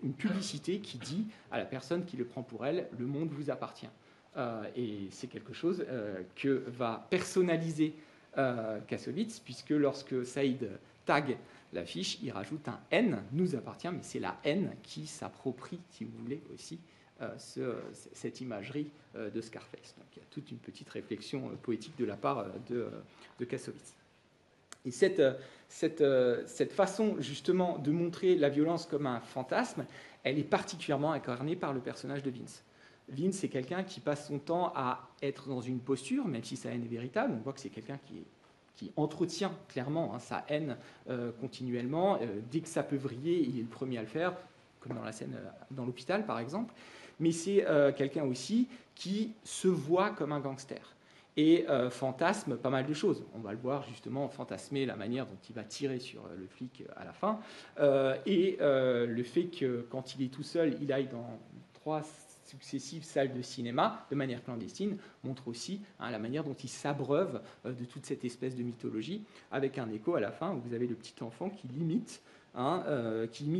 une publicité qui dit à la personne qui le prend pour elle « Le monde vous appartient ». Et c'est quelque chose que va personnaliser Kassovitz, puisque lorsque Saïd tag l'affiche, il rajoute un N, nous appartient, mais c'est la N qui s'approprie, si vous voulez, aussi cette imagerie de Scarface. Donc il y a toute une petite réflexion poétique de la part de Kassovitz. Et cette façon justement de montrer la violence comme un fantasme, elle est particulièrement incarnée par le personnage de Vince. Vince, c'est quelqu'un qui passe son temps à être dans une posture, même si sa haine est véritable. On voit que c'est quelqu'un qui entretient clairement sa haine continuellement. Dès que ça peut vriller, il est le premier à le faire, comme dans la scène dans l'hôpital, par exemple. Mais c'est quelqu'un aussi qui se voit comme un gangster et fantasme pas mal de choses. On va le voir justement fantasmer la manière dont il va tirer sur le flic à la fin, et le fait que quand il est tout seul, il aille dans 3 successives salles de cinéma de manière clandestine montre aussi la manière dont il s'abreuve de toute cette espèce de mythologie, avec un écho à la fin où vous avez le petit enfant qui imite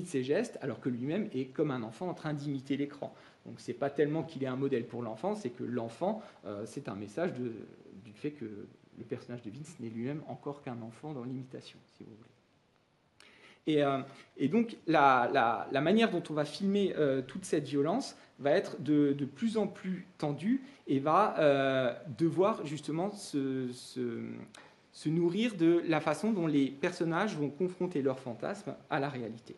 ses gestes alors que lui-même est comme un enfant en train d'imiter l'écran. Donc c'est pas tellement qu'il est un modèle pour l'enfant, c'est que l'enfant, c'est un message du fait que le personnage de Vince n'est lui-même encore qu'un enfant dans l'imitation, si vous voulez. Et donc la manière dont on va filmer toute cette violence va être de plus en plus tendue et va devoir justement se nourrir de la façon dont les personnages vont confronter leurs fantasmes à la réalité.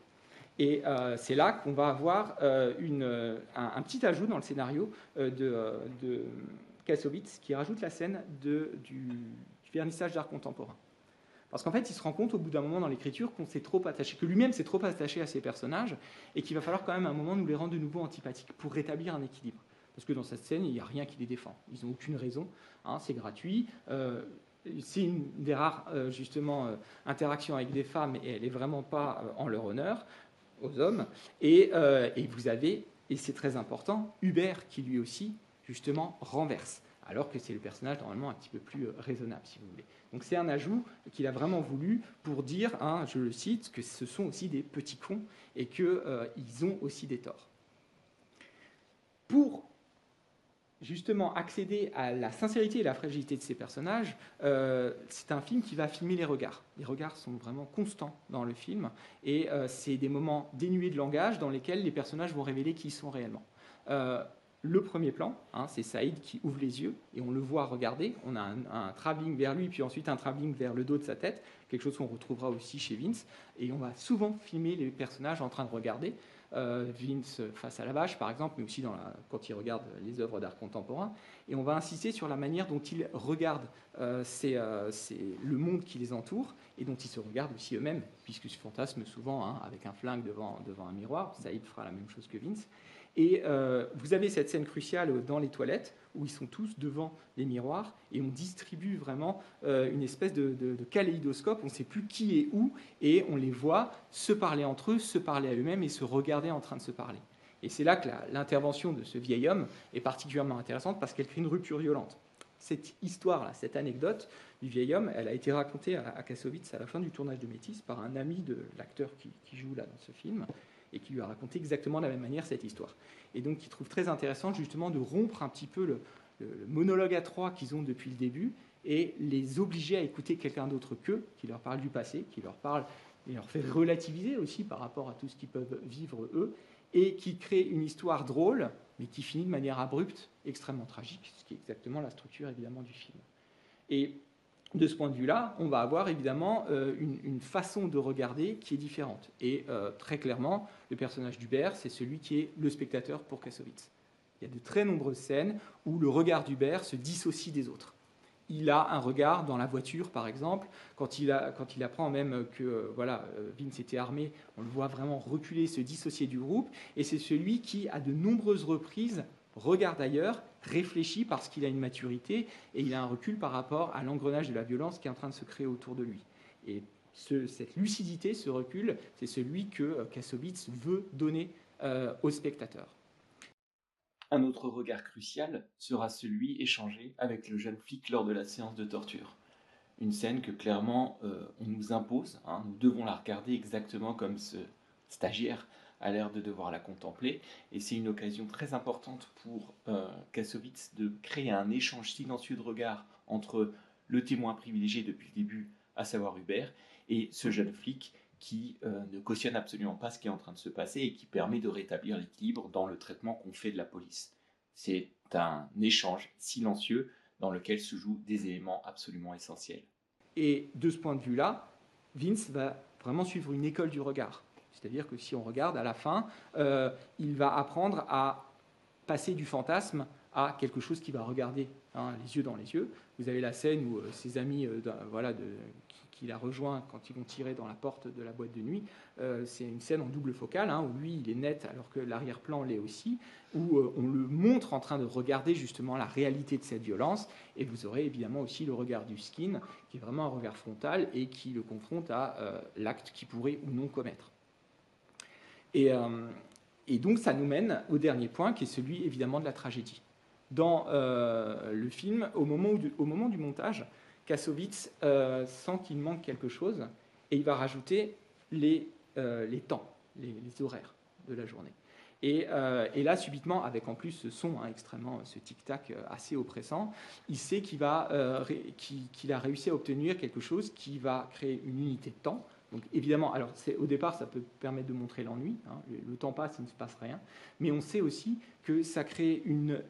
Et c'est là qu'on va avoir un petit ajout dans le scénario de Kassovitz qui rajoute la scène du vernissage d'art contemporain. Parce qu'en fait, il se rend compte au bout d'un moment dans l'écriture qu'on s'est trop attaché, que lui-même s'est trop attaché à ses personnages et qu'il va falloir quand même à un moment nous les rendre de nouveau antipathiques pour rétablir un équilibre. Parce que dans cette scène, il n'y a rien qui les défend. Ils n'ont aucune raison, hein, c'est gratuit. C'est une des rares justement interactions avec des femmes et elle n'est vraiment pas en leur honneur aux hommes. Et vous avez, et c'est très important, Hubert qui lui aussi justement renverse, alors que c'est le personnage normalement un petit peu plus raisonnable, si vous voulez. Donc c'est un ajout qu'il a vraiment voulu pour dire, hein, je le cite, que ce sont aussi des petits cons et qu'ils ont aussi des torts. Pour justement accéder à la sincérité et la fragilité de ces personnages, c'est un film qui va filmer les regards. Les regards sont vraiment constants dans le film et c'est des moments dénués de langage dans lesquels les personnages vont révéler qui ils sont réellement. Le premier plan, hein, c'est Saïd qui ouvre les yeux et on le voit regarder. On a un travelling vers lui, puis ensuite un travelling vers le dos de sa tête, quelque chose qu'on retrouvera aussi chez Vince. Et on va souvent filmer les personnages en train de regarder. Vince face à la vache, par exemple, mais aussi quand il regarde les œuvres d'art contemporain. Et on va insister sur la manière dont ils regardent le monde qui les entoure et dont ils se regardent aussi eux-mêmes, puisqu'ils se fantasment souvent hein, avec un flingue devant un miroir. Saïd fera la même chose que Vince. Et vous avez cette scène cruciale dans les toilettes où ils sont tous devant les miroirs et on distribue vraiment une espèce de kaléidoscope. On ne sait plus qui est où et on les voit se parler entre eux, se parler à eux-mêmes et se regarder en train de se parler. Et c'est là que l'intervention de ce vieil homme est particulièrement intéressante parce qu'elle crée une rupture violente. Cette histoire-là, cette anecdote du vieil homme, elle a été racontée à Kassovitz à la fin du tournage de Métis par un ami de l'acteur qui joue là dans ce film et qui lui a raconté exactement de la même manière cette histoire. Et donc, il trouve très intéressant justement de rompre un petit peu le monologue à trois qu'ils ont depuis le début et les obliger à écouter quelqu'un d'autre qu'eux, qui leur parle du passé, qui leur parle et leur fait relativiser aussi par rapport à tout ce qu'ils peuvent vivre eux, et qui crée une histoire drôle, mais qui finit de manière abrupte, extrêmement tragique, ce qui est exactement la structure évidemment du film. Et de ce point de vue-là, on va avoir évidemment une façon de regarder qui est différente. Et très clairement, le personnage d'Hubert, c'est celui qui est le spectateur pour Kassovitz. Il y a de très nombreuses scènes où le regard d'Hubert se dissocie des autres. Il a un regard dans la voiture, par exemple, quand il apprend même que Vince était armé, on le voit vraiment reculer, se dissocier du groupe, et c'est celui qui, à de nombreuses reprises, regarde ailleurs, réfléchit parce qu'il a une maturité et il a un recul par rapport à l'engrenage de la violence qui est en train de se créer autour de lui. Et cette lucidité, ce recul, c'est celui que Kassovitz veut donner au spectateur. Un autre regard crucial sera celui échangé avec le jeune flic lors de la séance de torture. Une scène que clairement on nous impose, hein, nous devons la regarder exactement comme ce stagiaire a l'air de devoir la contempler, et c'est une occasion très importante pour Kassovitz de créer un échange silencieux de regards entre le témoin privilégié depuis le début, à savoir Hubert, et ce jeune flic qui ne cautionne absolument pas ce qui est en train de se passer et qui permet de rétablir l'équilibre dans le traitement qu'on fait de la police. C'est un échange silencieux dans lequel se jouent des éléments absolument essentiels. Et de ce point de vue-là, Vince va vraiment suivre une école du regard. C'est-à-dire que si on regarde, à la fin, il va apprendre à passer du fantasme à quelque chose qui va regarder hein, les yeux dans les yeux. Vous avez la scène où ses amis qu'il a rejoint quand ils vont tirer dans la porte de la boîte de nuit. C'est une scène en double focale, hein, où lui, il est net alors que l'arrière-plan l'est aussi, où on le montre en train de regarder justement la réalité de cette violence. Et vous aurez évidemment aussi le regard du skin, qui est vraiment un regard frontal et qui le confronte à l'acte qu'il pourrait ou non commettre. Et donc ça nous mène au dernier point, qui est celui évidemment de la tragédie. Dans le film, au moment du montage, Kassovitz sent qu'il manque quelque chose et il va rajouter les temps, les horaires de la journée. Et là, subitement, avec en plus ce son extrêmement, ce tic-tac assez oppressant, il sait qu'il a réussi à obtenir quelque chose qui va créer une unité de temps. Donc évidemment, alors au départ, ça peut permettre de montrer l'ennui. Hein, le temps passe, il ne se passe rien. Mais on sait aussi que ça crée une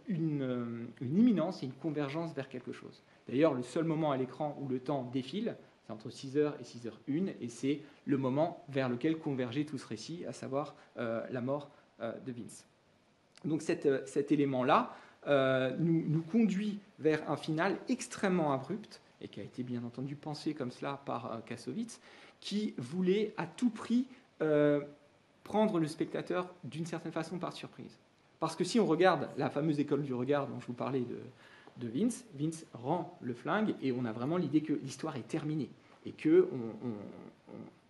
imminence et une convergence vers quelque chose. D'ailleurs, le seul moment à l'écran où le temps défile, C'est entre 6h et 6h01, et c'est le moment vers lequel convergeait tout ce récit, à savoir la mort de Vince. Donc cet élément-là nous conduit vers un final extrêmement abrupt, et qui a été bien entendu pensé comme cela par Kassovitz, qui voulait à tout prix prendre le spectateur d'une certaine façon par surprise. Parce que si on regarde la fameuse école du regard dont je vous parlais de Vince, Vince rend le flingue et on a vraiment l'idée que l'histoire est terminée et que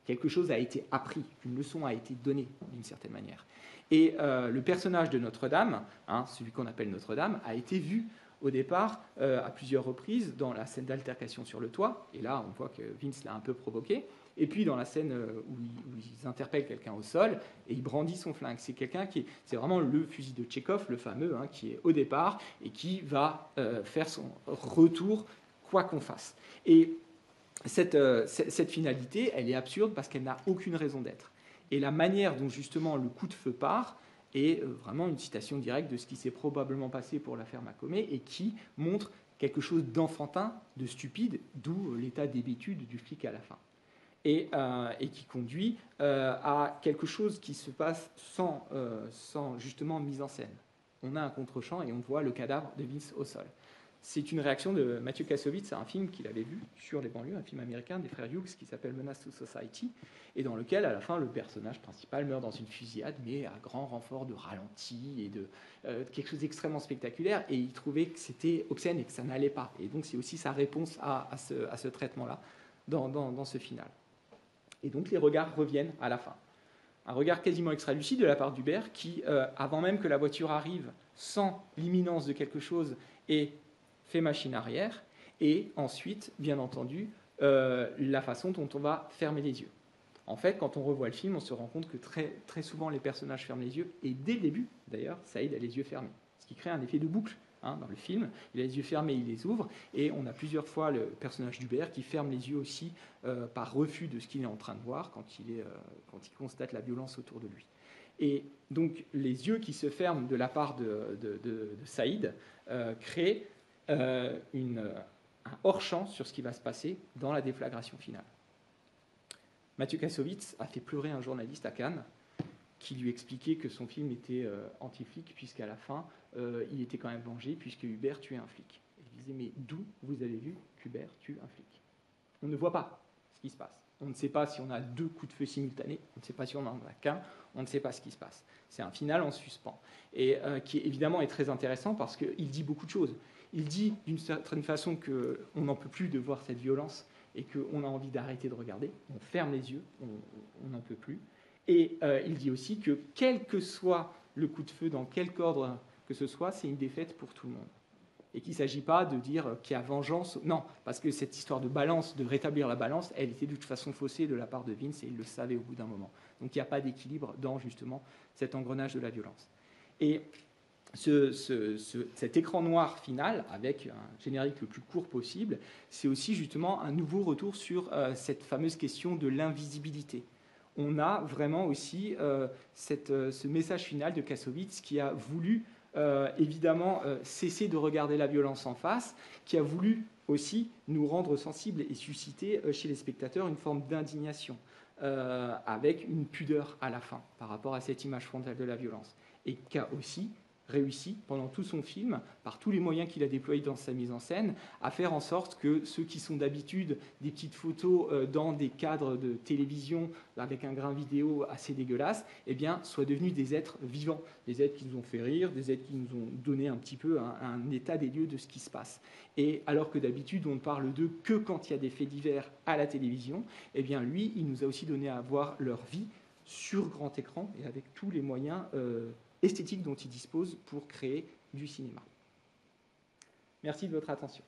quelque chose a été appris, une leçon a été donnée d'une certaine manière. Et le personnage de Notre-Dame, celui qu'on appelle Notre-Dame, a été vu au départ à plusieurs reprises dans la scène d'altercation sur le toit, et là on voit que Vince l'a un peu provoqué, et puis dans la scène où ils interpellent quelqu'un au sol et il brandit son flingue. C'est vraiment le fusil de Tchekhov, le fameux, qui est au départ et qui va faire son retour quoi qu'on fasse. Et cette finalité, elle est absurde parce qu'elle n'a aucune raison d'être. Et la manière dont justement le coup de feu part est vraiment une citation directe de ce qui s'est probablement passé pour l'affaire Macomet et qui montre quelque chose d'enfantin, de stupide, d'où l'état d'hébétude du flic à la fin. Et qui conduit à quelque chose qui se passe sans justement mise en scène. On a un contre-champ et on voit le cadavre de Vince au sol. C'est une réaction de Mathieu Kassovitz à un film qu'il avait vu sur les banlieues, un film américain des frères Hughes qui s'appelle Menace to Society, et dans lequel, à la fin, le personnage principal meurt dans une fusillade, mais à grand renfort de ralenti et de quelque chose d'extrêmement spectaculaire, et il trouvait que c'était obscène et que ça n'allait pas. Et donc c'est aussi sa réponse à ce traitement-là dans ce final. Et donc les regards reviennent à la fin. Un regard quasiment extra-lucide de la part d'Hubert qui, avant même que la voiture arrive, sent l'imminence de quelque chose et fait machine arrière. Et ensuite, bien entendu, la façon dont on va fermer les yeux. En fait, quand on revoit le film, on se rend compte que très, très souvent les personnages ferment les yeux. Et dès le début, d'ailleurs, Saïd a les yeux fermés. Ce qui crée un effet de boucle. Dans le film, il a les yeux fermés, il les ouvre, et on a plusieurs fois le personnage d'Hubert qui ferme les yeux aussi par refus de ce qu'il est en train de voir quand il constate la violence autour de lui. Et donc les yeux qui se ferment de la part de Saïd créent un hors-champ sur ce qui va se passer dans la déflagration finale. Mathieu Kassovitz a fait pleurer un journaliste à Cannes qui lui expliquait que son film était anti-flic, puisqu'à la fin, il était quand même vengé, puisque Hubert tuait un flic. Et il disait, mais d'où vous avez vu qu'Hubert tue un flic? On ne voit pas ce qui se passe. On ne sait pas si on a 2 coups de feu simultanés, on ne sait pas si on n'en a qu'un, on ne sait pas ce qui se passe. C'est un final en suspens. Et qui évidemment est très intéressant parce qu'il dit beaucoup de choses. Il dit d'une certaine façon qu'on n'en peut plus de voir cette violence et qu'on a envie d'arrêter de regarder. On ferme les yeux, on n'en peut plus. Et il dit aussi que quel que soit le coup de feu, dans quelque ordre que ce soit, c'est une défaite pour tout le monde. Et qu'il ne s'agit pas de dire qu'il y a vengeance. Non, parce que cette histoire de balance, de rétablir la balance, elle était de toute façon faussée de la part de Vince et il le savait au bout d'un moment. Donc il n'y a pas d'équilibre dans justement cet engrenage de la violence. Et cet écran noir final, avec un générique le plus court possible, c'est aussi justement un nouveau retour sur cette fameuse question de l'invisibilité. On a vraiment aussi ce message final de Kassovitz qui a voulu évidemment cesser de regarder la violence en face, qui a voulu aussi nous rendre sensibles et susciter chez les spectateurs une forme d'indignation, avec une pudeur à la fin par rapport à cette image frontale de la violence, et qui a aussi réussi pendant tout son film, par tous les moyens qu'il a déployés dans sa mise en scène, à faire en sorte que ceux qui sont d'habitude des petites photos dans des cadres de télévision avec un grain vidéo assez dégueulasse, eh bien, soient devenus des êtres vivants, des êtres qui nous ont fait rire, des êtres qui nous ont donné un petit peu un état des lieux de ce qui se passe. Et alors que d'habitude, on ne parle d'eux que quand il y a des faits divers à la télévision, eh bien, lui, il nous a aussi donné à voir leur vie sur grand écran et avec tous les moyens esthétique dont il dispose pour créer du cinéma. Merci de votre attention.